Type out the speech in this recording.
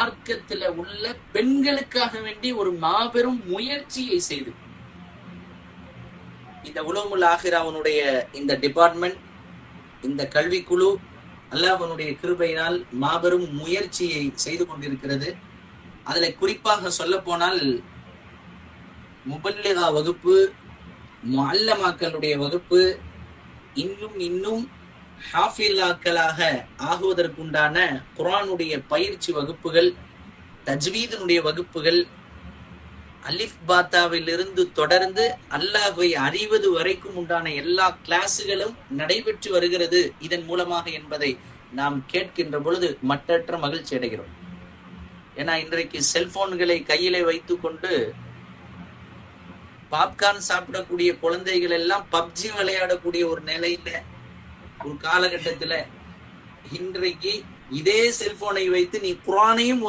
மார்க்கத்தில் உள்ள பெண்களுக்காக வேண்டி ஒரு மாபெரும் முயற்சியை செய்து இந்த உலூமுல் ஆகிராவுடைய இந்த டிபார்ட்மெண்ட், இந்த கல்விக்குழு அல்லாஹ்வுடைய கிருபையினால் மாபெரும் முயற்சியை செய்து கொண்டிருக்கிறது. அதுல குறிப்பாக சொல்ல போனால் முபல்லிகா வகுப்பு, முஅல்லமாக்களுடைய வகுப்பு, இன்னும் ஹாஃபிலாக்களாக ஆகுவதற்குண்டான குர்ஆனுடைய பயிற்சி வகுப்புகள், தஜ்வீதினுடைய வகுப்புகள், அலிஃப் பாத்தாவிலிருந்து தொடர்ந்து அல்லாஹ்வை அறிவது வரைக்கும் உண்டான எல்லா கிளாஸுகளும் நடைபெற்று வருகிறது இதன் மூலமாக என்பதை நாம் கேட்கின்ற பொழுது மற்றற்ற மகிழ்ச்சி அடைகிறோம். ஏன்னா இன்றைக்கு செல்போன்களை கையிலே வைத்து கொண்டு பாப்கார்ன் சாப்பிடக்கூடிய குழந்தைகள் எல்லாம் பப்ஜி விளையாடக்கூடிய ஒரு நிலையில, ஒரு காலகட்டத்துல இன்றைக்கு இதே செல்போனை வைத்து நீ குர்ஆனையும்